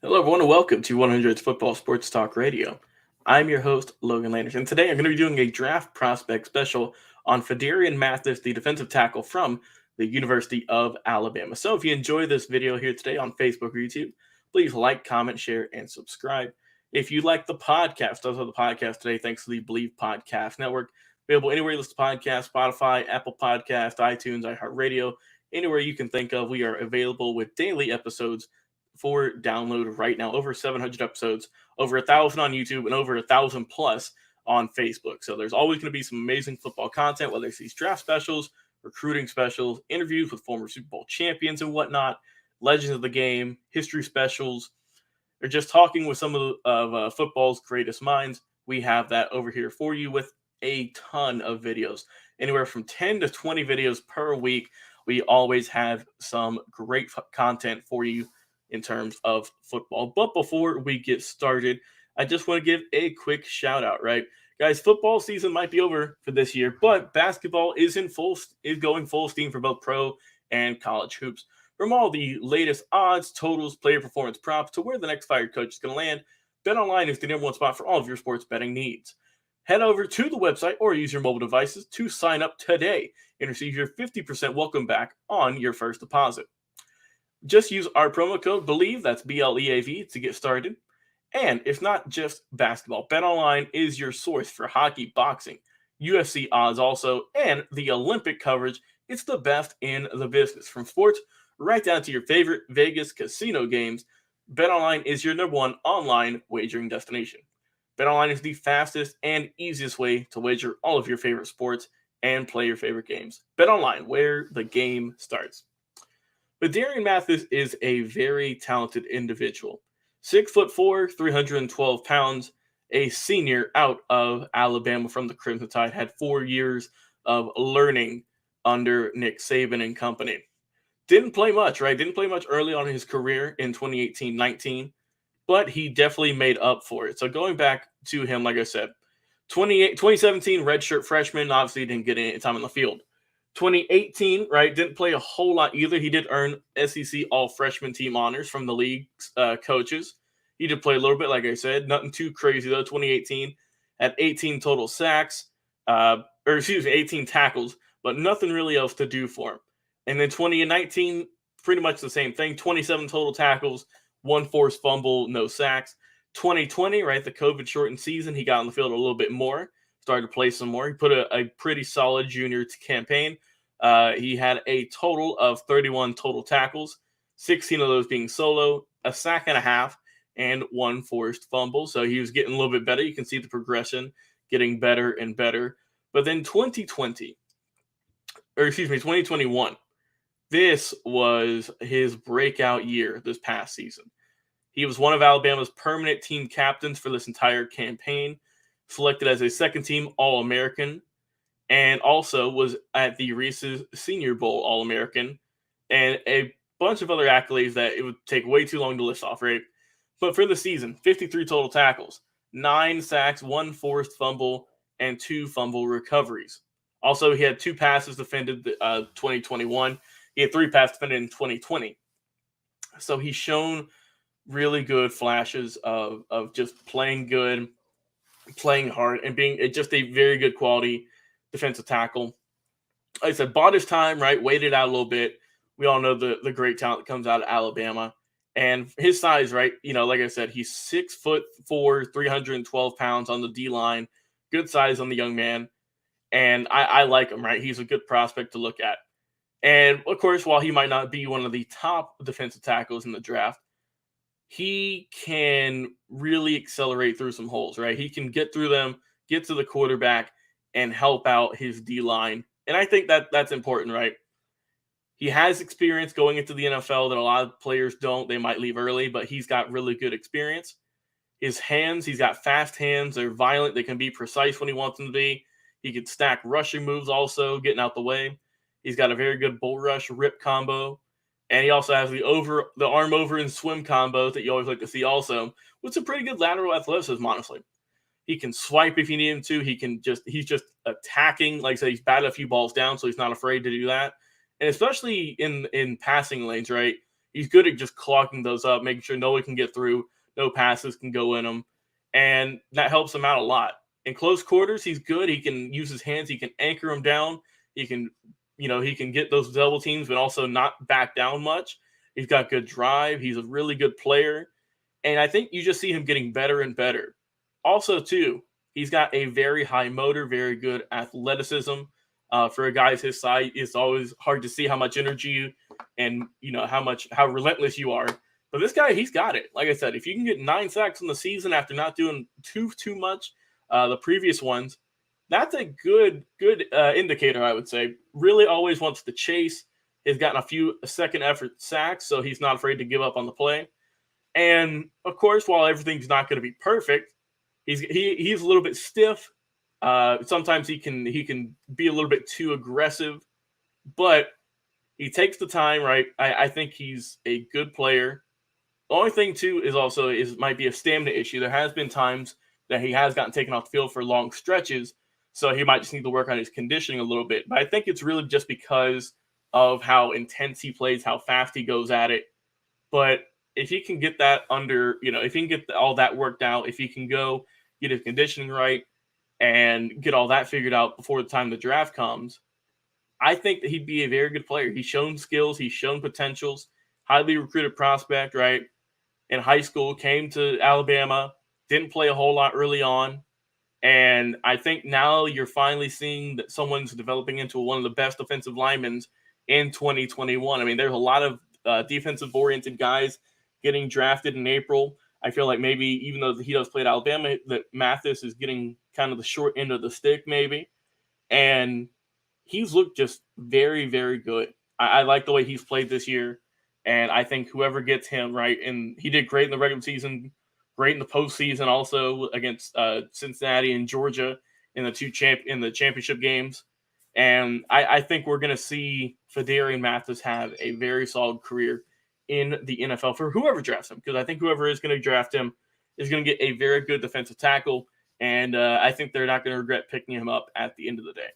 Hello, everyone, and welcome to 100's Football Sports Talk Radio. I'm your host, Logan Landers, and today I'm going to be doing a draft prospect special on Phidarian Mathis, the defensive tackle from the University of Alabama. So if you enjoy this video here today on Facebook or YouTube, please like, comment, share, and subscribe. If you like the podcast, also the podcast today, thanks to the Believe Podcast Network, available anywhere you listen to podcasts, Spotify, Apple Podcast, iTunes, iHeartRadio, anywhere you can think of. We are available with daily episodes for download right now. Over 700 episodes, over 1,000 on YouTube, and over 1,000 plus on Facebook. So there's always going to be some amazing football content, whether it's these draft specials, recruiting specials, interviews with former Super Bowl champions and whatnot, legends of the game, history specials, or just talking with some of football's greatest minds. We have that over here for you with a ton of videos, anywhere from 10 to 20 videos per week. We always have some great content for you in terms of football. But before we get started, I just want to give a quick shout out, right? Guys, football season might be over for this year, but basketball is going full steam for both pro and college hoops. From all the latest odds, totals, player performance props to where the next fired coach is going to land, BetOnline is the number one spot for all of your sports betting needs. Head over to the website or use your mobile devices to sign up today and receive your 50% welcome back on your first deposit. Just use our promo code BELIEVE, that's BLEAV, to get started. And it's not just basketball. BetOnline is your source for hockey, boxing, UFC odds also, and the Olympic coverage. It's the best in the business. From sports right down to your favorite Vegas casino games, BetOnline is your number one online wagering destination. BetOnline is the fastest and easiest way to wager all of your favorite sports and play your favorite games. BetOnline, where the game starts. Phidarian Mathis is a very talented individual. 6'4", 312 pounds, a senior out of Alabama from the Crimson Tide, had 4 years of learning under Nick Saban and company. Didn't play much, right? Didn't play much early on in his career in 2018-19, but he definitely made up for it. So going back to him, like I said, 2017 redshirt freshman, obviously didn't get any time on the field. 2018, right, didn't play a whole lot either. He did earn SEC all-freshman team honors from the league's coaches. He did play a little bit, like I said. Nothing too crazy, though. 2018 had 18 total sacks, 18 tackles, but nothing really else to do for him. And then 2019, pretty much the same thing. 27 total tackles, 1 forced fumble, no sacks. 2020, right, the COVID-shortened season, he got on the field a little bit more. Started to play some more. He put a pretty solid junior campaign. He had a total of 31 total tackles, 16 of those being solo, a sack and a half, and 1 forced fumble. So he was getting a little bit better. You can see the progression getting better and better. But then 2021, this was his breakout year this past season. He was one of Alabama's permanent team captains for this entire campaign, selected as a second-team All-American, and also was at the Reese's Senior Bowl All-American, and a bunch of other accolades that it would take way too long to list off, right? But for the season, 53 total tackles, 9 sacks, 1 forced fumble, and 2 fumble recoveries. Also, he had 2 passes defended 2021. He had 3 passes defended in 2020. So he's shown really good flashes of just playing good, playing hard, and being just a very good quality defensive tackle. Like I said, bought his time, right? Waited out a little bit. We all know the great talent that comes out of Alabama. And his size, right? You know, like I said, he's 6'4", 312 pounds on the D-line. Good size on the young man. And I like him, right? He's a good prospect to look at. And, of course, while he might not be one of the top defensive tackles in the draft, he can really accelerate through some holes, right? He can get through them, get to the quarterback, and help out his D-line. And I think that's important, right? He has experience going into the NFL that a lot of players don't. They might leave early, but he's got really good experience. His hands, he's got fast hands. They're violent. They can be precise when he wants them to be. He can stack rushing moves also, getting out the way. He's got a very good bull rush rip combo. And he also has the arm over and swim combos that you always like to see also, with some pretty good lateral athleticism, honestly. He can swipe if you need him to. He's just attacking. Like I said, he's batted a few balls down, so he's not afraid to do that. And especially in passing lanes, right? he's good at just clogging those up, making sure no one can get through, no passes can go in him, and that helps him out a lot. In close quarters, he's good. He can use his hands. He can anchor him down. He can, he can get those double teams, but also not back down much. He's got good drive. He's a really good player. And I think you just see him getting better and better. Also, too, he's got a very high motor, very good athleticism. For a guy his size, it's always hard to see how much energy and how relentless you are. But this guy, he's got it. Like I said, if you can get 9 sacks in the season after not doing too much the previous ones, that's a good indicator, I would say. Really always wants to chase. He's gotten a few second effort sacks, so he's not afraid to give up on the play. And of course, while everything's not going to be perfect, he's a little bit stiff. Sometimes he can be a little bit too aggressive, but he takes the time, right? I think he's a good player. The only thing too is might be a stamina issue. There has been times that he has gotten taken off the field for long stretches, so he might just need to work on his conditioning a little bit. But I think it's really just because of how intense he plays, how fast he goes at it. But if he can get that if he can get all that worked out, if he can go get his conditioning right and get all that figured out before the time the draft comes, I think that he'd be a very good player. He's shown skills, he's shown potentials, highly recruited prospect, right? In high school, came to Alabama, didn't play a whole lot early on. And I think now you're finally seeing that someone's developing into one of the best defensive linemen in 2021. I mean, there's a lot of defensive-oriented guys getting drafted in April. I feel like maybe even though he does play at Alabama, that Mathis is getting kind of the short end of the stick maybe. And he's looked just very, very good. I like the way he's played this year. And I think whoever gets him, right, and he did great in the regular season, great in the postseason also against Cincinnati and Georgia in the championship games. And I think we're going to see Phidarian Mathis have a very solid career in the NFL for whoever drafts him, because I think whoever is going to draft him is going to get a very good defensive tackle, and I think they're not going to regret picking him up at the end of the day.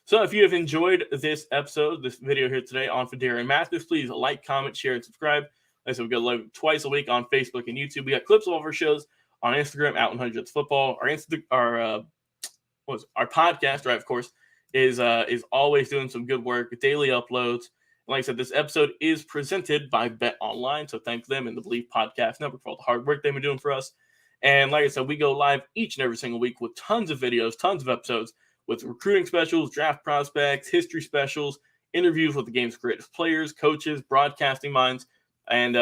So if you have enjoyed this video here today on Phidarian Mathis, please like, comment, share, and subscribe. Like I said, we go live twice a week on Facebook and YouTube. We got clips of all of our shows on Instagram, Out in Hundreds Football. Our podcast, right, of course, is always doing some good work, daily uploads. Like I said, this episode is presented by Bet Online, so thank them and the Believe Podcast Network for all the hard work they've been doing for us. And like I said, we go live each and every single week with tons of videos, tons of episodes, with recruiting specials, draft prospects, history specials, interviews with the game's greatest players, coaches, broadcasting minds. And,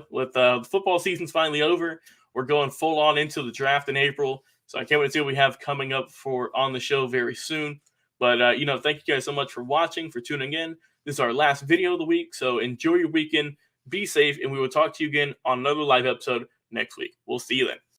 with the football season's finally over, we're going full on into the draft in April. So I can't wait to see what we have coming up on the show very soon. But, thank you guys so much for watching, for tuning in. This is our last video of the week, so enjoy your weekend, be safe, and we will talk to you again on another live episode next week. We'll see you then.